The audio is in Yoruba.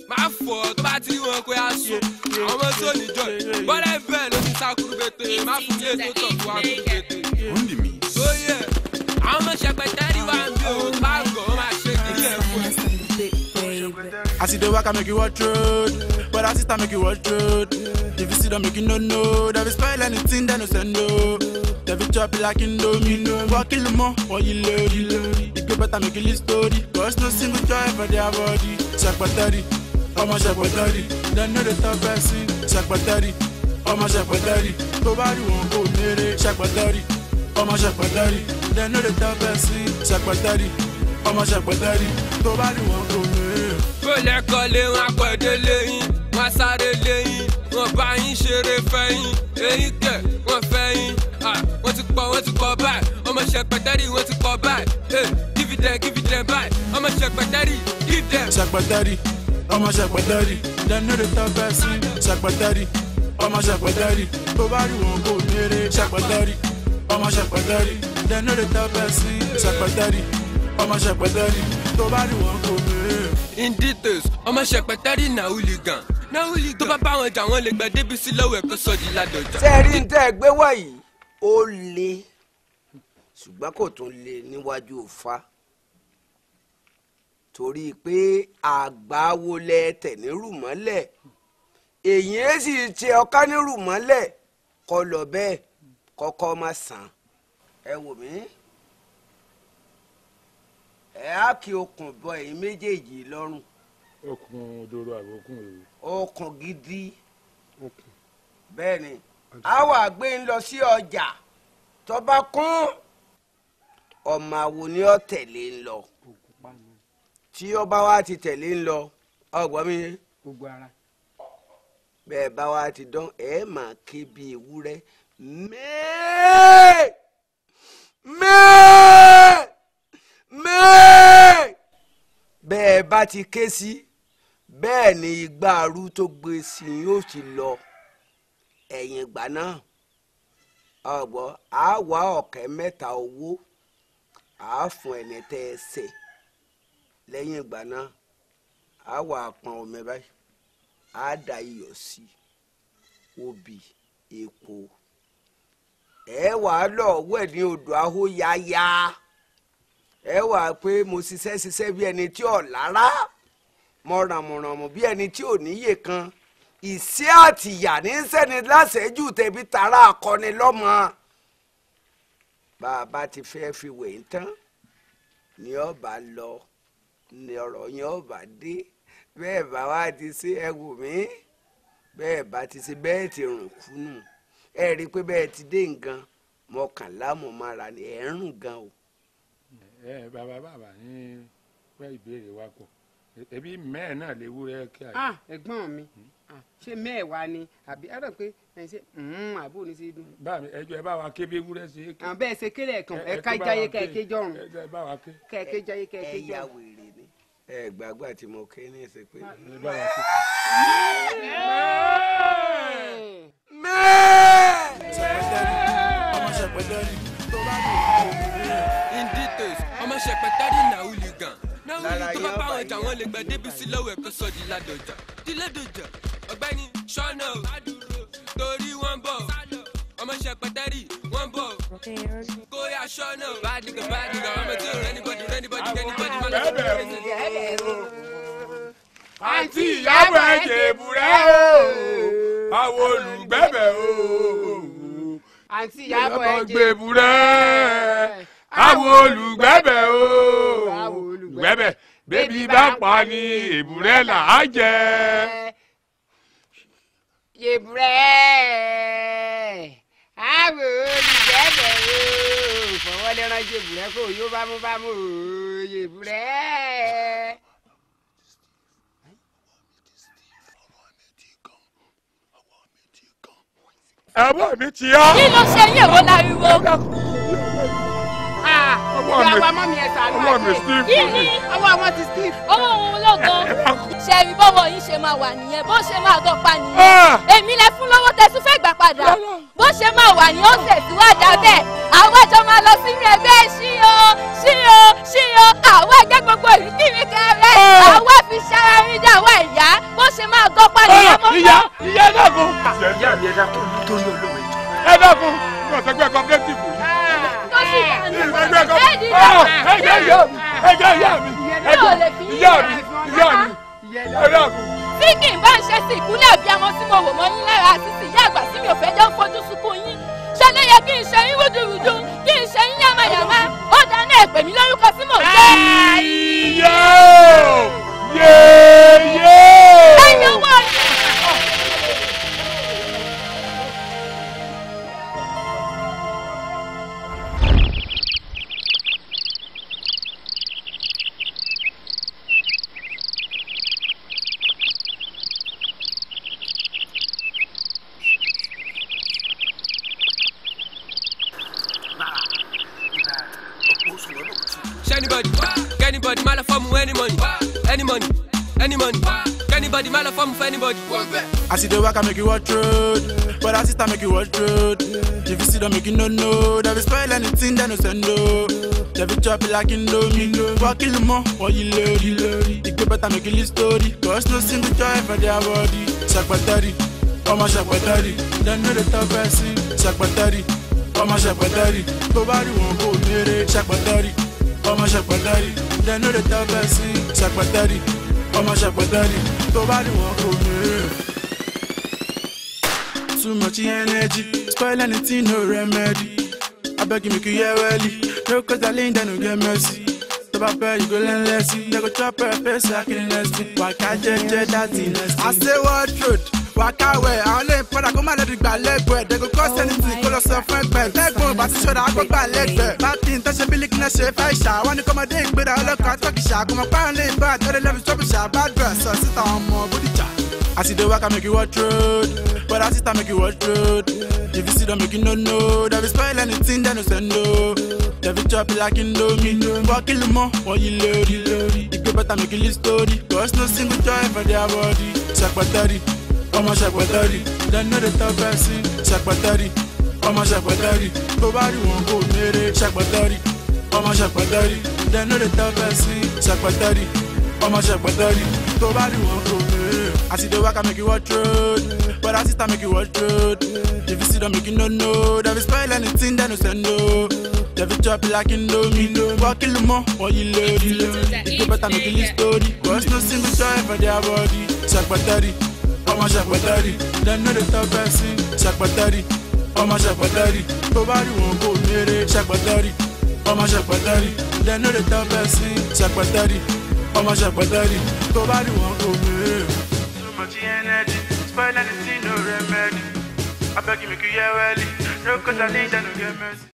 máa fọ̀ tó bá ti rí wọn pé a sùn àwọn ọmọ tó níjọ bọ́lá bẹ́ẹ̀ ló ti sákúrú bẹ́tẹ̀ má fún ilé tó tọ̀ fún akúrú bẹ́tẹ̀. tó yẹ àwọn ọmọ ṣẹpẹtẹ́rì wà ń bí òun bá gọ̀ ọ́ máa ṣe kiri ẹ̀ fún ẹ. I see the work I make you watch road, but I sister make you watch road. If you see them make you no, they will spoil anything they no send no. They will chop it like Indomie, walk kill more or you load. You go better make you live story, cause no single joy for their body. Shakpatari, I'm a shakpatari, they know the top person. Shakpatari, I'm a shakpatari, nobody won't go near it. Shakpatari, I'm a shakpatari, they know the top person. Shakpatari, I'm a shakpatari, nobody won't go near it. Bọ́lẹ̀ kọ́lé wọn pẹ̀dé lẹ́yìn, wọn sáré lẹ́yìn, wọn bá yín ṣeré fẹ́yìn, èyí kẹ̀ wọ́n fẹ́yìn, wọ́n ti pọ̀ báyìí, ọmọ ṣẹpẹtẹ́rì wọ́n ti pọ̀ báyìí, give them báyìí, ọmọ ṣẹpẹtẹ́rì, give them. Ṣẹpẹtẹ́rì, ọmọ ṣẹpẹtẹ́rì, dem no dey talk person. Ṣẹpẹtẹ́rì, ọmọ ṣẹpẹtẹ́rì, tó bá rí wọn kò mèrè. Ṣẹpẹtẹ́rì, ọmọ ṣẹpẹtẹ́rì, dem no dey talk person. Ṣẹpẹtẹ́rì, ọmọ ṣẹpẹtẹ́rì, tó bá rí wọn kò mèrè. In details, ọmọ ṣẹpẹtẹ́rì na hooligan. Tó bá bá wọn jà wọ́n lè gbẹ débi sí lọ́wọ́ ẹ̀kọ́ sọ́ọ̀dì ládọjà. sẹ́ẹ̀rí ń tẹ́ ẹ gbé wọ̀nyí ó le ṣùgbọ́n kò tún le níwájú Ọ̀fà torí pé àgbáwo lẹ tẹ̀ nírù mọ́lẹ̀ èyí ẹ̀ sì ṣe ọ̀ká nírù mọ́lẹ̀ kọ́ lọ bẹ́ẹ̀ kọ́kọ́ má sàn ẹ wò mí ẹ á kí okùn bọ ẹ̀yin méjèèjì lọ́rùn. okùn òdòdó àbí okùn òdòdó. okùn gidi bẹ́ẹ̀ ni a wà gbé ń lọ sí ọjà tó bá kún ọmọ àwo ni ó tẹ̀lé ń lọ tí ọba wa ti tẹ̀lé ń lọ ọgbọ́n mi gbogbo ara bẹ́ẹ̀ bá wa ti dán ẹ̀ máa ké bí ewúrẹ́ mẹ́ẹ̀ẹ́ mẹ́ẹ̀ẹ́ mẹ́ẹ̀ẹ́ bẹ́ẹ̀ bá ti ké sí bẹ́ẹ̀ ni igbá arú tó gbé sí i yóò ti lọ ẹ̀yìn ìgbà náà ọgbọ́n á wá ọ̀kẹ́ mẹ́ta owó á fún ẹni tẹ́ ẹ ṣe lẹ́yìn ìgbà náà á wà pọn omi báyìí á da iyọ̀ sí obì epo ẹ wà á lọ wẹ̀ ní odò ahó yáyá ẹ wà pé mo ṣiṣẹ́ bí ẹni tí ò lára mo ràmùràmù bí ẹni tí ò níyè kan ìṣẹ́ àtìyà ní sẹ́ni láṣẹ́jù tẹ̀bí tara akọni lọ́mọ bàbá ti fẹ́ fi wẹ̀ ń tán ni ọba lọ ni ọ̀rọ̀ yẹn ọba dé bẹ́ẹ̀ bá wá ti ṣe ẹ wò mí bẹ́ẹ̀ bá ti ṣe bẹ́ẹ̀ ti rùn kúnnù ẹ rí i pé bẹ́ẹ̀ ti dé nǹkan mọ̀kànlá mọ̀ mára ni ẹ̀ ń rùn gan o. bàbá ní pẹ́ ìbéèrè wa kọ ẹbí mẹ́ẹ̀ náà lè wúrẹ́ kí a. ẹ̀gbọ́n mi ṣé mẹ́ẹ̀wá ni àbí ẹ rò pé ẹ ṣe àbò ní sí dùn. báàmì ẹjọ ẹ bá wa ké bí ewúrẹ́ ṣe é ké. bẹ́ẹ̀ ṣe kéré ẹ̀kan ẹ̀ka ìjáyé kẹ̀kẹ́ jọ̀rùn. ẹ bá wa ké. kẹ̀kẹ́ jáyé kẹ̀kẹ́ ẹ ya jọ̀rùn. wèrè ni ẹ gbàgbọ́ àti mo ké ní ìsìn pé. ẹ bá wa ké. ọmọ ṣẹpẹtẹ́rì tó bá rí wọn kò mèrè. In details, ọmọ ṣẹpẹtẹ́rì na hooligan. Tó bá bá wọn jà wọ́n lè gbẹ débi sí lọ́wọ́ ẹ̀kọ́ sọ́ọ̀dì ládọjà. Dílẹ́dọjà ọ̀gbẹ́ni ṣọ́nà torí wọ́n bọ̀ ọmọ ṣẹpẹtẹ́rì wọ́n bọ̀ kó yá ṣọ́nà bádìgà ọmọ tí ò rẹ́nibọ́dì máa ń bẹ́ẹ̀ o àǹtí ìyàwó ẹ̀jẹ̀ èbúrẹ́ o àwọn olùgbẹ́bẹ̀ o àǹtí ìyàwó ẹ̀jẹ̀ èbúrẹ́ àwọn olùgbẹ́bẹ̀ o olùgbẹ́bẹ̀ bébí bá pa ní èbúrẹ́ là á jẹ. yèbúrẹ́ àwọn olùgbẹ́bẹ̀ o fọwọ́lẹ́rán yèbúrẹ́ kò yó bámúbámú o yèbúrẹ́. ẹ̀bùn mi ti yá. kí ló ṣe yín èwo láriwo. ìyàwó ọmọ mi ẹ̀ sànú àjẹ́. kí ni ọwọ́ ọmọ ti Steve. ọwọ́ òun ló gan. ṣẹ̀rí bọ́wọ́ yín ṣe máa wà nìyẹn bó ṣe máa dọ́gba nìyẹn. èmi lẹ fún lọ́wọ́ tẹ̀sùn fẹ́ gbà padà. bó ṣe máa wà ní ó tẹ̀síwájú abẹ́ àwọn àjọ máa lọ sínú ẹgbẹ́ ṣíyọ àwọn ẹgbẹ́ gbogbo ìlú kiri kẹrẹ àwọn fi ṣara rí dá àwọn ẹ̀yà ṣe máa gọ́pá nìyẹn mọ́. ìyá dákun. ìyá mi ẹ dákun nítorí olóore. ẹ dákun kò sẹgbẹ́ cooperative yìí. tó sì bá ní ìsẹgbẹ́ cooperative. ẹgbẹ́ ìyá mi ìyá mi ẹ dákun. tí kì í bá ń ṣe sí ìkúnlẹ̀ bí àwọn tí mo wò mọ́ yín lára àti sí ìyá àgbà tí mi ò fẹ́ jẹ́ ń fojú sunkún yín ṣe ló yẹ kí n ṣe yín rúdurùdu kí n ṣe yín yàmàyàmá ó dáná ẹ̀pẹ̀ mi lórúkọ tí mò ń jẹ́. ẹ̀yin owó rẹ̀. Anybody, my love for any money, any money, any money. Anybody, my love for anybody. I see the work I make you watch road, but I sister make you watch road. If you see them make you no, they will spoil anything they no send no. They will chop it like Indomie. Walk kill more, or you load. You go better make you live story, cause no single joy for their body. Shakbatari, oh my shakbatari, they know the top person. Shakbatari, oh my shakbatari, nobody won't go near it. Shakbatari. Ọmọ ṣàpàtàrí, they know the top person. Ṣàpàtàrí, ọmọ ṣàpàtàrí, tó bá rí wọn kò mèrè. Too much energy, spoil anything, no remedy. I beg you make you hear well. No cause I lean, they no get mercy. Tó bá pẹ́, you go learn lesson. They go chop her face like in lesson. Waka jẹ́jẹ́ dati lesson. I say what truth, waka wẹ̀. Àwọn lè padà kó má lè dìgbà lẹ́gbẹ̀ẹ́. They go cause anything, kó lọ sọ fún ẹgbẹ́. Lẹ́gbọ̀n bá ti ṣọ́ra, á kó gbà lẹ́gbẹ̀ẹ́. Bátì ń tẹ́ṣe bílíkì náà ṣe fẹ́ ṣá. Wọ́n ní kọ́mọdé ìgbéra ọlọ́kọ̀ àtọ́kì ṣá. Kọ́mọ páwọn lè bá àtọ́lé lẹ́bi ṣọ́bù ṣá. Bad dress ọ̀ síta ọmọ bódìjà. I see the work I make you watch road, but I sister make you watch road. If you see them make you no, they will spoil anything they no send no. They will chop it like Indomie. Walk kill more, or you load. You go better make you live story, cause no single joy for their body. Shakbatari, oh my shakbatari, they know the top person. Shakbatari, oh my shakbatari, nobody won't go near it. Shakbatari, oh my shakbatari, they know the top person. Shakbatari, oh my shakbatari, nobody won't go near it. I see the work I make you watch road, but I sister make you watch road. If you see them make you no, they will spoil anything they no send no. They will chop it like Indomie. Walk kill more, or you load. You go better make you live story, cause no single joy for their body. Shakbatari, oh my shakbatari, they know the top person. Shakbatari, oh my shakbatari, nobody won't go near it. Shakbatari, oh my shakbatari, they know the top person. Shakbatari, oh my shakbatari, nobody won't go near it. Energy, spoil anything, no remedy. I beg you make you hear well. No cause I need, I no get mercy.